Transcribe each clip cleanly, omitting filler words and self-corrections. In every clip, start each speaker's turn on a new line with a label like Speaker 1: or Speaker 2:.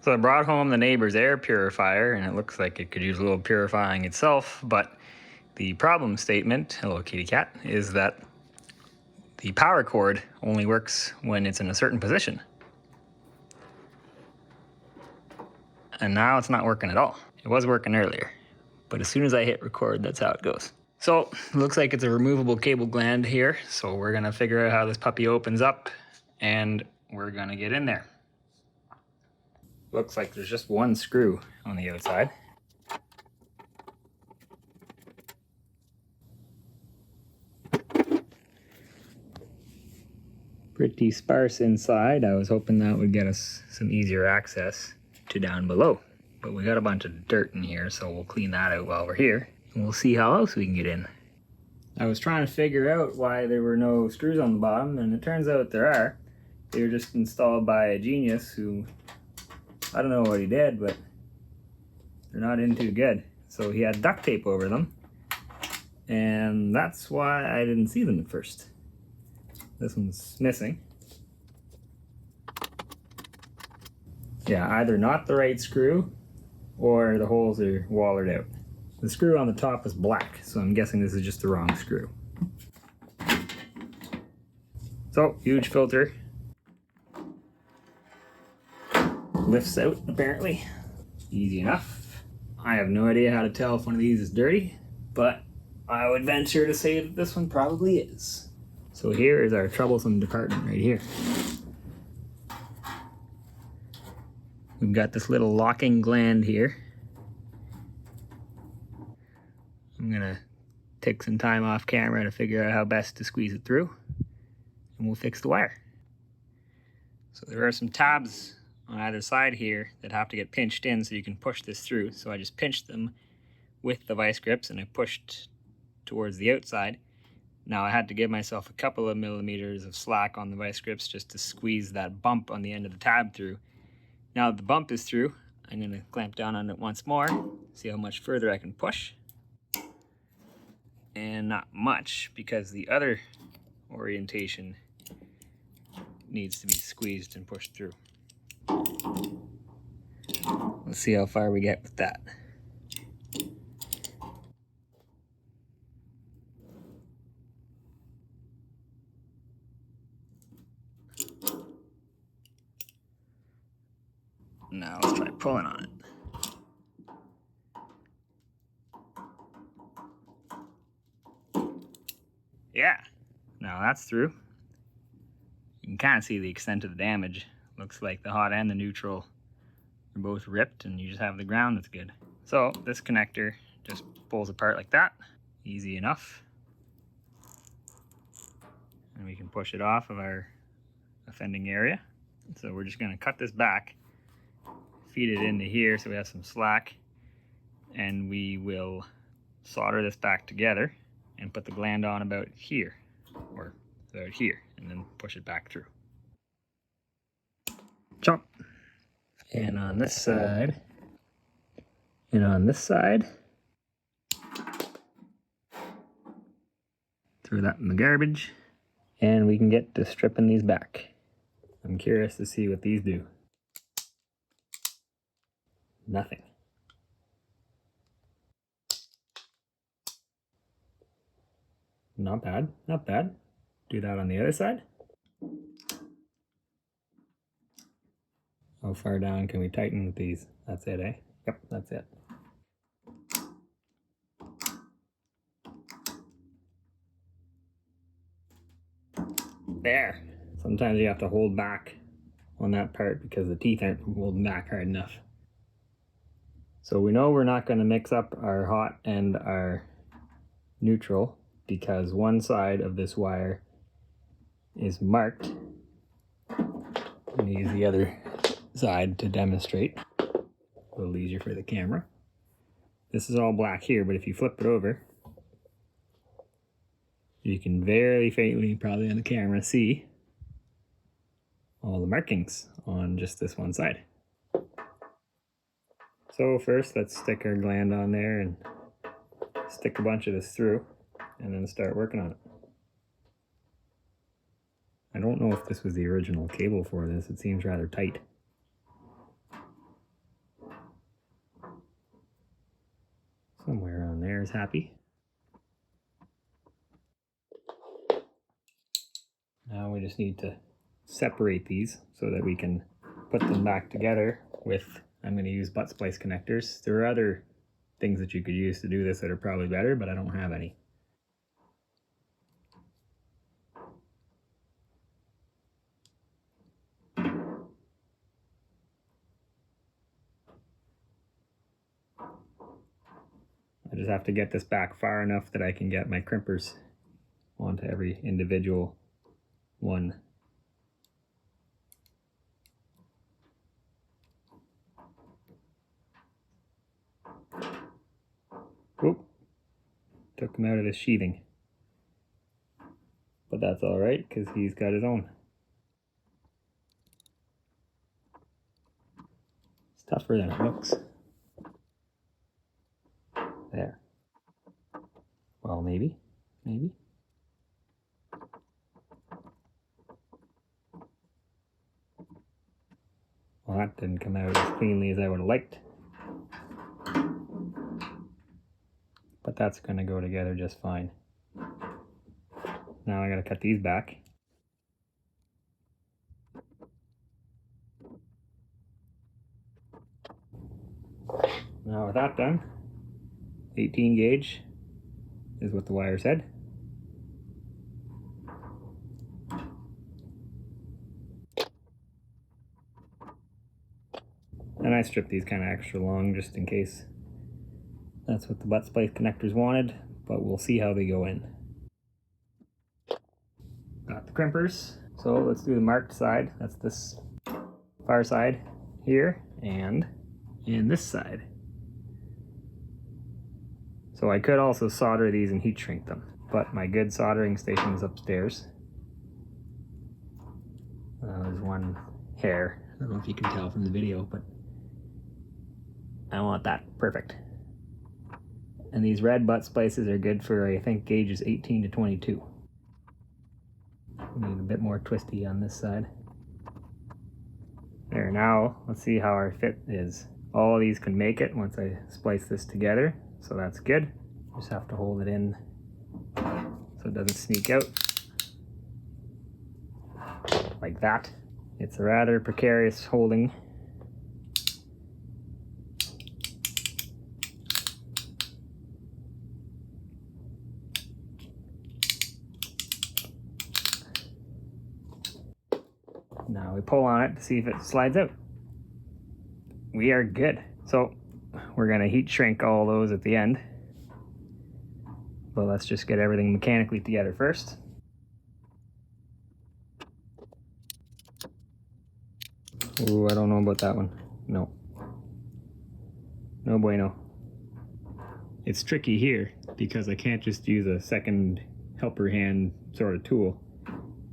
Speaker 1: So I brought home the neighbor's air purifier, and it looks like it could use a little purifying itself, but the problem statement, hello kitty cat, is that the power cord only works when it's in a certain position. And now it's not working at all. It was working earlier, but as soon as I hit record, that's how it goes. So it looks like it's a removable cable gland here, so we're gonna figure out how this puppy opens up, and we're gonna get in there. Looks like there's just one screw on the outside. Pretty sparse inside. I was hoping that would get us some easier access to down below. But we got a bunch of dirt in here, so we'll clean that out while we're here. And we'll see how else we can get in. I was trying to figure out why there were no screws on the bottom, and it turns out there are. They were just installed by a genius who, I don't know what he did, but they're not in too good. So he had duct tape over them, and that's why I didn't see them at first. This one's missing. Yeah, either not the right screw or the holes are wallered out. The screw on the top is black, so I'm guessing this is just the wrong screw. So, huge filter. Lifts out, apparently. Easy enough. I have no idea how to tell if one of these is dirty, but I would venture to say that this one probably is. So here is our troublesome department right here. We've got this little locking gland here. I'm gonna take some time off camera to figure out how best to squeeze it through, and we'll fix the wire. So there are some tabs on either side here that have to get pinched in so you can push this through. So I just pinched them with the vice grips and I pushed towards the outside. Now I had to give myself a couple of millimeters of slack on the vice grips just to squeeze that bump on the end of the tab through. Now that the bump is through, I'm going to clamp down on it once more, see how much further I can push. And not much, because the other orientation needs to be squeezed and pushed through. Let's see how far we get with that. Now let's try pulling on it. Yeah, now that's through. You can kind of see the extent of the damage. Looks like the hot and the neutral are both ripped, and you just have the ground that's good. So this connector just pulls apart like that. Easy enough. And we can push it off of our offending area. So we're just going to cut this back, feed it into here so we have some slack, and we will solder this back together and put the gland on about here, or about here, and then push it back through. Chomp. And on this side, and on this side, throw that in the garbage, and we can get to stripping these back. I'm curious to see what these do. Nothing. Not bad, not bad. Do that on the other side. How far down can we tighten with these? That's it, eh? Yep, that's it. There. Sometimes you have to hold back on that part because the teeth aren't holding back hard enough. So we know we're not going to mix up our hot and our neutral because one side of this wire is marked. I'm going to use the other side to demonstrate. A little easier for the camera. This is all black here, but if you flip it over, you can very faintly, probably on the camera, see all the markings on just this one side. So first, let's stick our gland on there and stick a bunch of this through, and then start working on it. I don't know if this was the original cable for this. It seems rather tight. wire is happy. Now we just need to separate these so that we can put them back together with, I'm going to use butt splice connectors. There are other things that you could use to do this that are probably better, but I don't have any. I just have to get this back far enough that I can get my crimpers onto every individual one. Oop, took him out of the sheathing. But that's alright, because he's got his own. It's tougher than it looks. There. Well, maybe. Well, that didn't come out as cleanly as I would have liked. But that's going to go together just fine. Now I got to cut these back. Now with that done, 18 gauge is what the wire said. And I stripped these kind of extra long just in case that's what the butt splice connectors wanted, but we'll see how they go in. Got the crimpers, so let's do the marked side. That's this far side here and this side. So I could also solder these and heat shrink them, but my good soldering station is upstairs. There's one hair. I don't know if you can tell from the video, but I want that perfect. And these red butt splices are good for, I think, gauges 18 to 22. We need a bit more twisty on this side. There, now let's see how our fit is. All of these can make it once I splice this together, so that's good. Just have to hold it in so it doesn't sneak out. Like that. It's a rather precarious holding. Now we pull on it to see if it slides out. We are good. So we're going to heat shrink all those at the end. But let's just get everything mechanically together first. Ooh, I don't know about that one. No. No bueno. It's tricky here because I can't just use a second helper hand sort of tool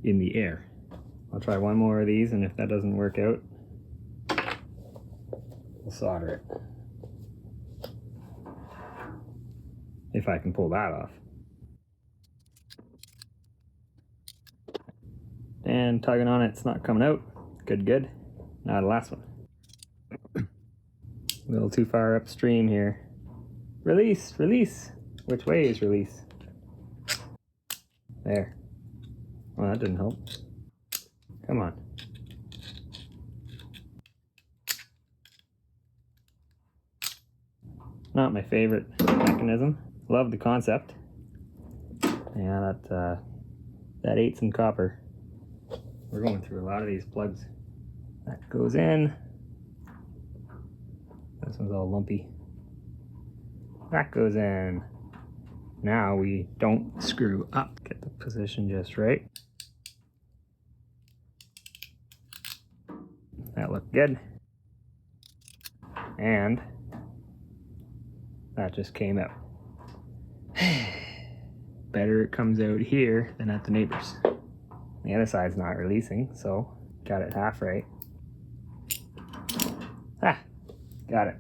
Speaker 1: in the air. I'll try one more of these, and if that doesn't work out, we'll solder it. If I can pull that off. And tugging on it, it's not coming out. Good. Now the last one. A little too far upstream here. Release! Which way is release? There. Well, that didn't help. Come on. Not my favorite mechanism. Love the concept. Yeah, that ate some copper. We're going through a lot of these plugs. That goes in. This one's all lumpy. That goes in. Now we don't screw up. Get the position just right. That looked good. And that just came out. Better it comes out here than at the neighbors. The other side's not releasing, so got it half right. Got it.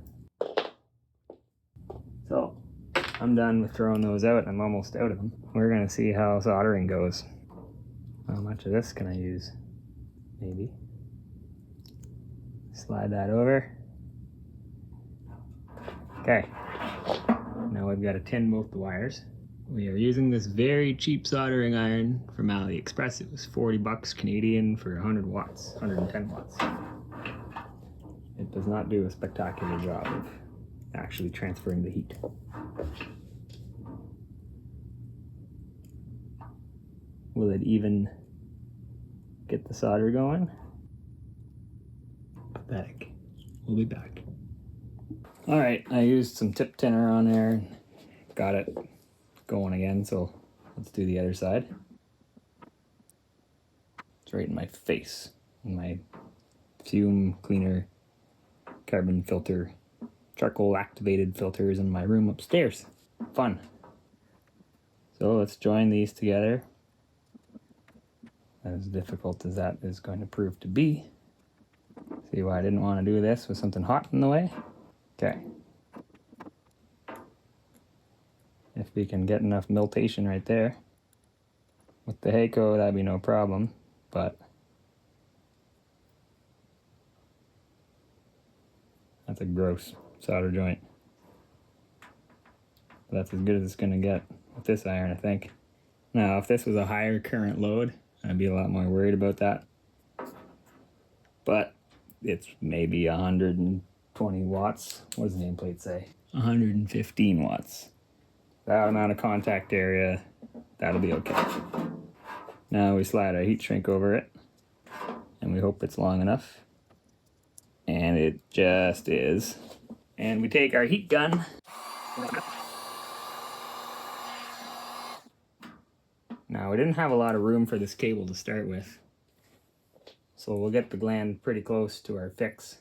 Speaker 1: So I'm done with throwing those out. I'm almost out of them. We're gonna see how soldering goes. How much of this can I use? Maybe. Slide that over. Okay. Now Now I've got to tin both the wires. We are using this very cheap soldering iron from AliExpress. It was 40 bucks Canadian for 100 watts, 110 watts. It does not do a spectacular job of actually transferring the heat. Will it even get the solder going? Pathetic. We'll be back. All right, I used some tip tinner on there and got it going again, so let's do the other side. It's right in my face, in my fume cleaner, carbon filter, charcoal activated filters in my room upstairs. Fun. So let's join these together. As difficult as that is going to prove to be. See why I didn't want to do this with something hot in the way? Okay. If we can get enough miltation right there. With the Heiko, that'd be no problem, but that's a gross solder joint. That's as good as it's gonna get with this iron, I think. Now, if this was a higher current load, I'd be a lot more worried about that. But it's maybe 120 watts. What does the nameplate say? 115 watts. That amount of contact area, that'll be okay. Now we slide our heat shrink over it, and we hope it's long enough. And it just is. And we take our heat gun. Now we didn't have a lot of room for this cable to start with, so we'll get the gland pretty close to our fix.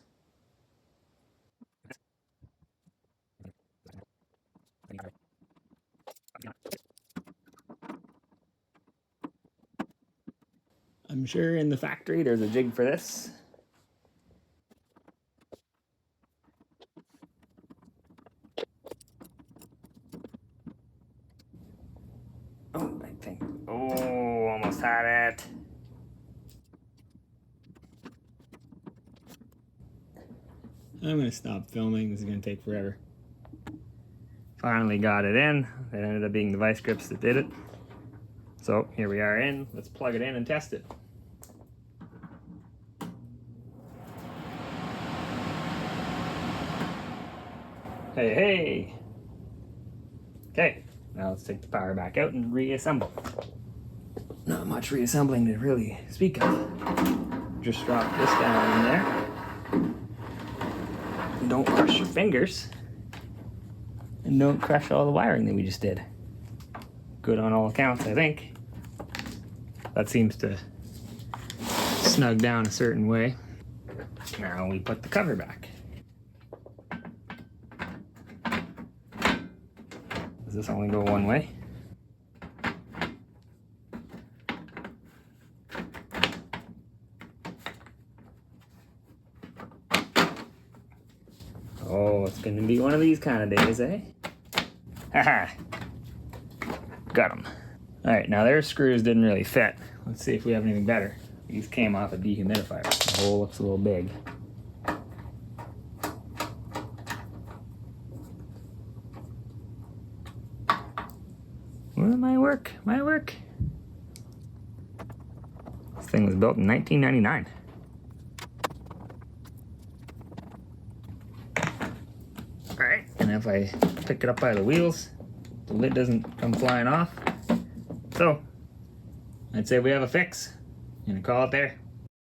Speaker 1: I'm sure in the factory there's a jig for this. Oh, I think, oh, almost had it. I'm gonna stop filming, this is gonna take forever. Finally got it in. It ended up being the vice grips that did it. So here we are in, let's plug it in and test it. Hey, hey! Okay, now let's take the power back out and reassemble. Not much reassembling to really speak of. Just drop this down in there. Don't crush your fingers. And don't crush all the wiring that we just did. Good on all accounts, I think. That seems to snug down a certain way. Now we put the cover back. Does this only go one way? Oh, it's gonna be one of these kind of days, eh? Haha. Got them. Alright, now their screws didn't really fit. Let's see if we have anything better. These came off a dehumidifier. The hole looks a little big. Well, my work, my work. This thing was built in 1999. Alright, and if I pick it up by the wheels, the lid doesn't come flying off. So, I'd say we have a fix. I'm gonna call it there.